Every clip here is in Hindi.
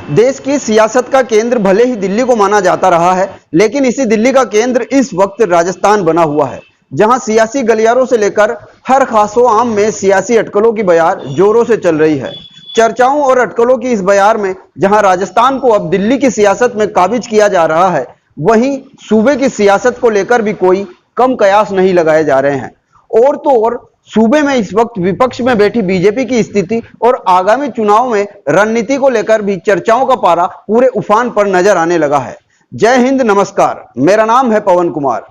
देश की सियासत का केंद्र भले ही दिल्ली को माना जाता रहा है, लेकिन इसी दिल्ली का केंद्र इस वक्त राजस्थान बना हुआ है, जहां सियासी गलियारों से लेकर हर खासो आम में सियासी अटकलों की बयार जोरों से चल रही है। चर्चाओं और अटकलों की इस बयार में जहां राजस्थान को अब दिल्ली की सियासत में काबिज किया जा रहा है, वहीं सूबे की सियासत को लेकर भी कोई कम कयास नहीं लगाए जा रहे हैं। और तो और सूबे में इस वक्त विपक्ष में बैठी बीजेपी की स्थिति और आगामी चुनाव में रणनीति को लेकर भी चर्चाओं का पारा पूरे उफान पर नजर आने लगा है। जय हिंद, नमस्कार, मेरा नाम है पवन कुमार।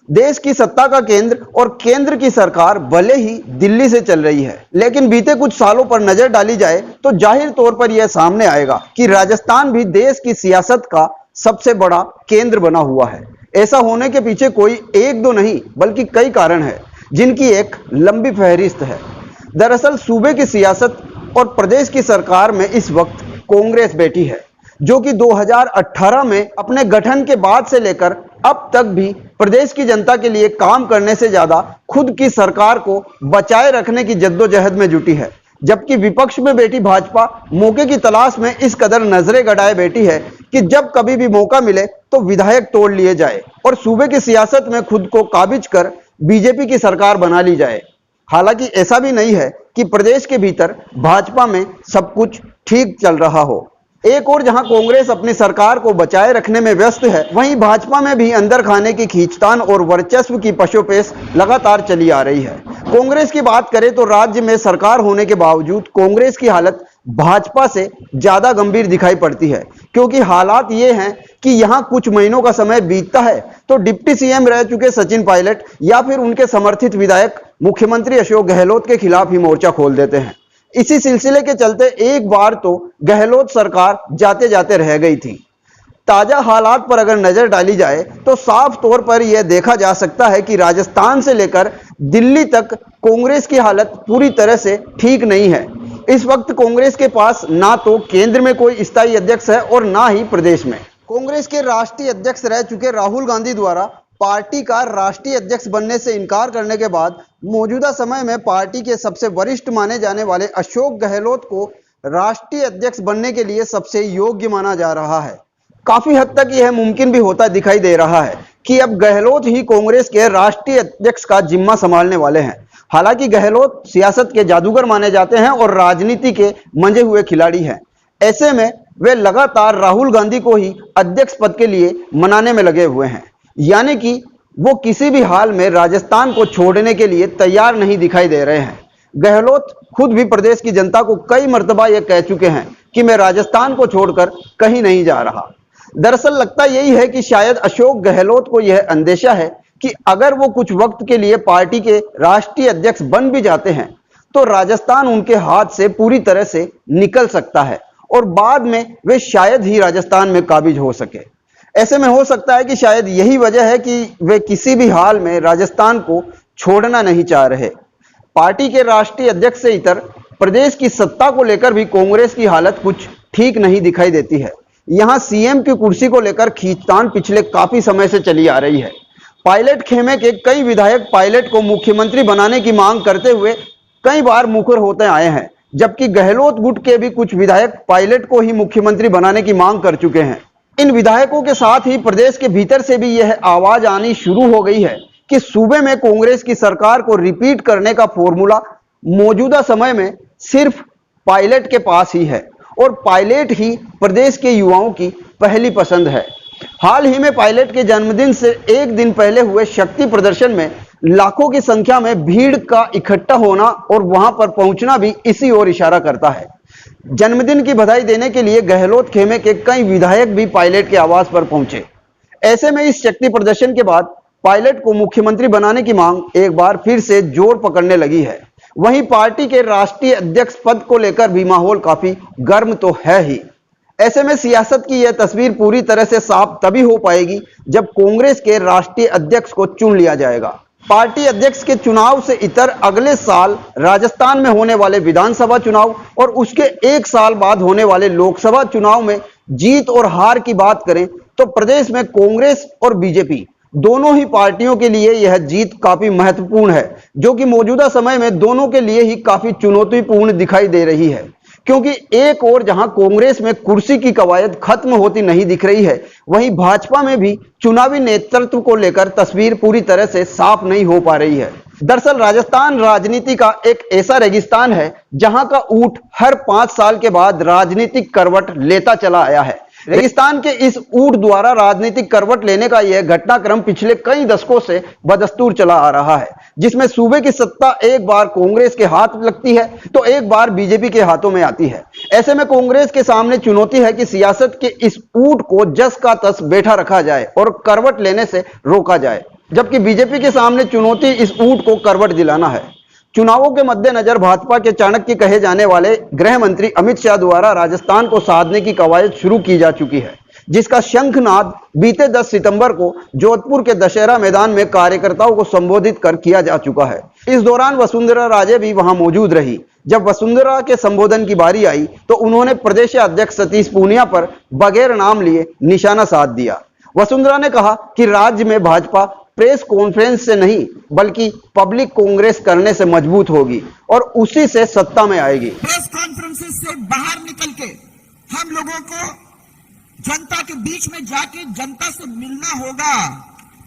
देश की सत्ता का केंद्र और केंद्र की सरकार भले ही दिल्ली से चल रही है, लेकिन बीते कुछ सालों पर नजर डाली जाए तो जाहिर तौर पर यह सामने आएगा कि राजस्थान भी देश की सियासत का सबसे बड़ा केंद्र बना हुआ है। ऐसा होने के पीछे कोई एक दो नहीं बल्कि कई कारण है, जिनकी एक लंबी फहरिस्त है। दरअसल सूबे की सियासत और प्रदेश की सरकार में इस वक्त कांग्रेस बैठी है, जो कि 2018 में अपने गठन के बाद से लेकर अब तक भी प्रदेश की जनता के लिए काम करने से ज्यादा खुद की सरकार को बचाए रखने की जद्दोजहद में जुटी है। जबकि विपक्ष में बैठी भाजपा मौके की तलाश में इस कदर नजरें गड़ाए बैठी है कि जब कभी भी मौका मिले तो विधायक तोड़ लिए जाए और सूबे की सियासत में खुद को काबिज कर बीजेपी की सरकार बना ली जाए। हालांकि ऐसा भी नहीं है कि प्रदेश के भीतर भाजपा में सब कुछ ठीक चल रहा हो। एक और जहां कांग्रेस अपनी सरकार को बचाए रखने में व्यस्त है, वहीं भाजपा में भी अंदर खाने की खींचतान और वर्चस्व की पशोपेश लगातार चली आ रही है। कांग्रेस की बात करें तो राज्य में सरकार होने के बावजूद कांग्रेस की हालत भाजपा से ज्यादा गंभीर दिखाई पड़ती है, क्योंकि हालात ये हैं कि यहां कुछ महीनों का समय बीतता है तो डिप्टी सीएम रह चुके सचिन पायलट या फिर उनके समर्थित विधायक मुख्यमंत्री अशोक गहलोत के खिलाफ ही मोर्चा खोल देते हैं। इसी सिलसिले के चलते एक बार तो गहलोत सरकार जाते जाते रह गई थी। ताजा हालात पर अगर नजर डाली जाए तो साफ तौर पर यह देखा जा सकता है कि राजस्थान से लेकर दिल्ली तक कांग्रेस की हालत पूरी तरह से ठीक नहीं है। इस वक्त कांग्रेस के पास ना तो केंद्र में कोई स्थायी अध्यक्ष है और ना ही प्रदेश में। कांग्रेस के राष्ट्रीय अध्यक्ष रह चुके राहुल गांधी द्वारा पार्टी का राष्ट्रीय अध्यक्ष बनने से इनकार करने के बाद मौजूदा समय में पार्टी के सबसे वरिष्ठ माने जाने वाले अशोक गहलोत को राष्ट्रीय अध्यक्ष बनने के लिए सबसे योग्य माना जा रहा है। काफी हद तक यह मुमकिन भी होता दिखाई दे रहा है कि अब गहलोत ही कांग्रेस के राष्ट्रीय अध्यक्ष का जिम्मा संभालने वाले हैं। हालांकि गहलोत सियासत के जादूगर माने जाते हैं और राजनीति के मंजे हुए खिलाड़ी हैं। ऐसे में वे लगातार राहुल गांधी को ही अध्यक्ष पद के लिए मनाने में लगे हुए हैं, यानी कि वो किसी भी हाल में राजस्थान को छोड़ने के लिए तैयार नहीं दिखाई दे रहे हैं। गहलोत खुद भी प्रदेश की जनता को कई मर्तबा ये कह चुके हैं कि मैं राजस्थान को छोड़कर कहीं नहीं जा रहा। दरअसल लगता यही है कि शायद अशोक गहलोत को यह अंदेशा है कि अगर वो कुछ वक्त के लिए पार्टी के राष्ट्रीय अध्यक्ष बन भी जाते हैं तो राजस्थान उनके हाथ से पूरी तरह से निकल सकता है और बाद में वे शायद ही राजस्थान में काबिज हो सके। ऐसे में हो सकता है कि शायद यही वजह है कि वे किसी भी हाल में राजस्थान को छोड़ना नहीं चाह रहे। पार्टी के राष्ट्रीय अध्यक्ष से इतर प्रदेश की सत्ता को लेकर भी कांग्रेस की हालत कुछ ठीक नहीं दिखाई देती है। यहां सीएम की कुर्सी को लेकर खींचतान पिछले काफी समय से चली आ रही है। पायलट खेमे के कई विधायक पायलट को मुख्यमंत्री बनाने की मांग करते हुए कई बार मुखर होते आए हैं, जबकि गहलोत गुट के भी कुछ विधायक पायलट को ही मुख्यमंत्री बनाने की मांग कर चुके हैं। इन विधायकों के साथ ही प्रदेश के भीतर से भी यह आवाज आनी शुरू हो गई है कि सूबे में कांग्रेस की सरकार को रिपीट करने का फॉर्मूला मौजूदा समय में सिर्फ पायलट के पास ही है और पायलट ही प्रदेश के युवाओं की पहली पसंद है। हाल ही में पायलट के जन्मदिन से एक दिन पहले हुए शक्ति प्रदर्शन में लाखों की संख्या में भीड़ का इकट्ठा होना और वहां पर पहुंचना भी इसी ओर इशारा करता है। जन्मदिन की बधाई देने के लिए गहलोत खेमे के कई विधायक भी पायलट के आवास पर पहुंचे। ऐसे में इस शक्ति प्रदर्शन के बाद पायलट को मुख्यमंत्री बनाने की मांग एक बार फिर से जोर पकड़ने लगी है। वहीं पार्टी के राष्ट्रीय अध्यक्ष पद को लेकर भी माहौल काफी गर्म तो है ही। ऐसे में सियासत की यह तस्वीर पूरी तरह से साफ तभी हो पाएगी जब कांग्रेस के राष्ट्रीय अध्यक्ष को चुन लिया जाएगा। पार्टी अध्यक्ष के चुनाव से इतर अगले साल राजस्थान में होने वाले विधानसभा चुनाव और उसके एक साल बाद होने वाले लोकसभा चुनाव में जीत और हार की बात करें तो प्रदेश में कांग्रेस और बीजेपी दोनों ही पार्टियों के लिए यह जीत काफी महत्वपूर्ण है, जो कि मौजूदा समय में दोनों के लिए ही काफी चुनौतीपूर्ण दिखाई दे रही है, क्योंकि एक ओर जहां कांग्रेस में कुर्सी की कवायद खत्म होती नहीं दिख रही है, वहीं भाजपा में भी चुनावी नेतृत्व को लेकर तस्वीर पूरी तरह से साफ नहीं हो पा रही है। दरअसल राजस्थान राजनीति का एक ऐसा रेगिस्तान है जहां का ऊंट हर 5 साल के बाद राजनीतिक करवट लेता चला आया है। रेगिस्तान के इस ऊंट द्वारा राजनीतिक करवट लेने का यह घटनाक्रम पिछले कई दशकों से बदस्तूर चला आ रहा है, जिसमें सूबे की सत्ता एक बार कांग्रेस के हाथ लगती है तो एक बार बीजेपी के हाथों में आती है। ऐसे में कांग्रेस के सामने चुनौती है कि सियासत के इस ऊंट को जस का तस बैठा रखा जाए और करवट लेने से रोका जाए, जबकि बीजेपी के सामने चुनौती इस ऊंट को करवट दिलाना है। चुनावों के मद्देनजर भाजपा के चाणक्य कहे जाने वाले गृह मंत्री अमित शाह द्वारा राजस्थान को साधने की कवायद शुरू की जा चुकी है, जिसका शंखनाद बीते 10 सितंबर को जोधपुर के दशहरा मैदान में कार्यकर्ताओं को संबोधित कर किया जा चुका है। इस दौरान वसुंधरा राजे भी वहां मौजूद रही। जब वसुंधरा के संबोधन की बारी आई तो उन्होंने प्रदेश अध्यक्ष सतीश पूनिया पर बगैर नाम लिए निशाना साध दिया। वसुंधरा ने कहा कि राज्य में भाजपा प्रेस कॉन्फ्रेंस से नहीं बल्कि पब्लिक कांग्रेस करने से मजबूत होगी और उसी से सत्ता में आएगी। प्रेस कॉन्फ्रेंसेस से बाहर निकल के हम लोगों को जनता के बीच में जाके जनता से मिलना होगा,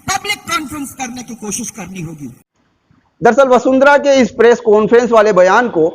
पब्लिक कॉन्फ्रेंस करने की कोशिश करनी होगी। दरअसल वसुंधरा के इस प्रेस कॉन्फ्रेंस वाले बयान को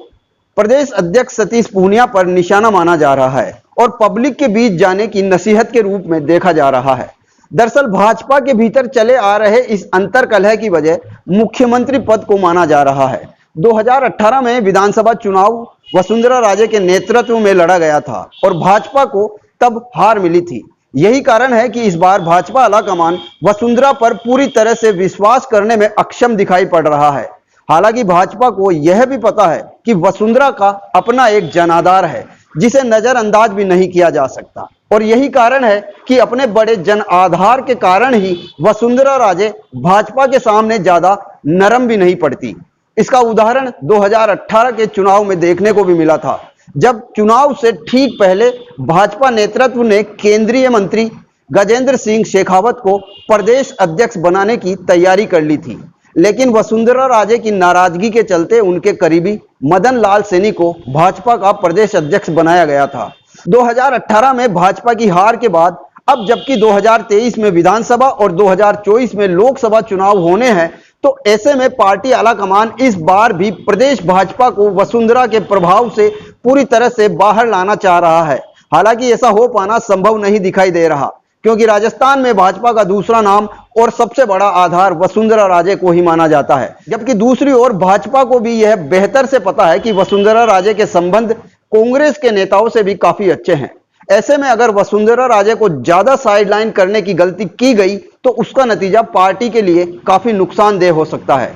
प्रदेश अध्यक्ष सतीश पूनिया पर निशाना माना जा रहा है और पब्लिक के बीच जाने की नसीहत के रूप में देखा जा रहा है। दरअसल भाजपा के भीतर चले आ रहे इस अंतरकलह की वजह मुख्यमंत्री पद को माना जा रहा है। 2018 में विधानसभा चुनाव वसुंधरा राजे के नेतृत्व में लड़ा गया था और भाजपा को तब हार मिली थी। यही कारण है कि इस बार भाजपा आलाकमान वसुंधरा पर पूरी तरह से विश्वास करने में अक्षम दिखाई पड़ रहा है। हालांकि भाजपा को यह भी पता है कि वसुंधरा का अपना एक जनाधार है जिसे नजरअंदाज भी नहीं किया जा सकता, और यही कारण है कि अपने बड़े जन आधार के कारण ही वसुंधरा राजे भाजपा के सामने ज्यादा नरम भी नहीं पड़ती। इसका उदाहरण 2018 के चुनाव में देखने को भी मिला था, जब चुनाव से ठीक पहले भाजपा नेतृत्व ने केंद्रीय मंत्री गजेंद्र सिंह शेखावत को प्रदेश अध्यक्ष बनाने की तैयारी कर ली थी, लेकिन वसुंधरा राजे की नाराजगी के चलते उनके करीबी मदन लाल सैनी को भाजपा का प्रदेश अध्यक्ष बनाया गया था। 2018 में भाजपा की हार के बाद अब जबकि 2023 में विधानसभा और 2024 में लोकसभा चुनाव होने हैं, तो ऐसे में पार्टी आलाकमान इस बार भी प्रदेश भाजपा को वसुंधरा के प्रभाव से पूरी तरह से बाहर लाना चाह रहा है। हालांकि ऐसा हो पाना संभव नहीं दिखाई दे रहा, क्योंकि राजस्थान में भाजपा का दूसरा नाम और सबसे बड़ा आधार वसुंधरा राजे को ही माना जाता है, जबकि दूसरी ओर भाजपा को भी यह बेहतर से पता है कि वसुंधरा राजे के संबंध कांग्रेस के नेताओं से भी काफी अच्छे हैं। ऐसे में अगर वसुंधरा राजे को ज्यादा साइडलाइन करने की गलती की गई तो उसका नतीजा पार्टी के लिए काफी नुकसानदेह हो सकता है।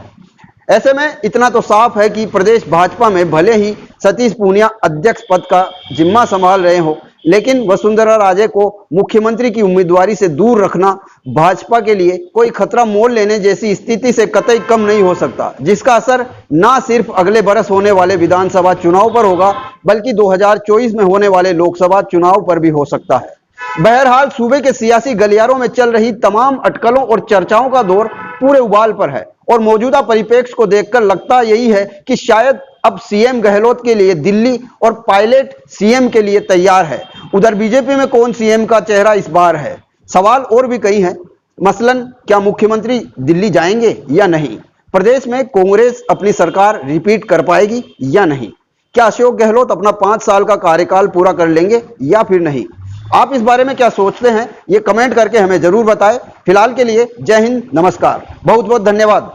ऐसे में इतना तो साफ है कि प्रदेश भाजपा में भले ही सतीश पूनिया अध्यक्ष पद का जिम्मा संभाल रहे हो, लेकिन वसुंधरा राजे को मुख्यमंत्री की उम्मीदवारी से दूर रखना भाजपा के लिए कोई खतरा मोल लेने जैसी स्थिति से कतई कम नहीं हो सकता, जिसका असर ना सिर्फ अगले बरस होने वाले विधानसभा चुनाव पर होगा बल्कि 2024 में होने वाले लोकसभा चुनाव पर भी हो सकता है। बहरहाल सूबे के सियासी गलियारों में चल रही तमाम अटकलों और चर्चाओं का दौर पूरे उबाल पर है और मौजूदा परिप्रेक्ष्य को देखकर लगता यही है कि शायद अब सीएम गहलोत के लिए दिल्ली और पायलट सीएम के लिए तैयार है। उधर बीजेपी में कौन सीएम का चेहरा इस बार है? सवाल और भी कई हैं, मसलन क्या मुख्यमंत्री दिल्ली जाएंगे या नहीं? प्रदेश में कांग्रेस अपनी सरकार रिपीट कर पाएगी या नहीं? क्या अशोक गहलोत अपना 5 साल का कार्यकाल पूरा कर लेंगे या फिर नहीं? आप इस बारे में क्या सोचते हैं, ये कमेंट करके हमें जरूर बताएं। फिलहाल के लिए जय हिंद, नमस्कार, बहुत बहुत धन्यवाद।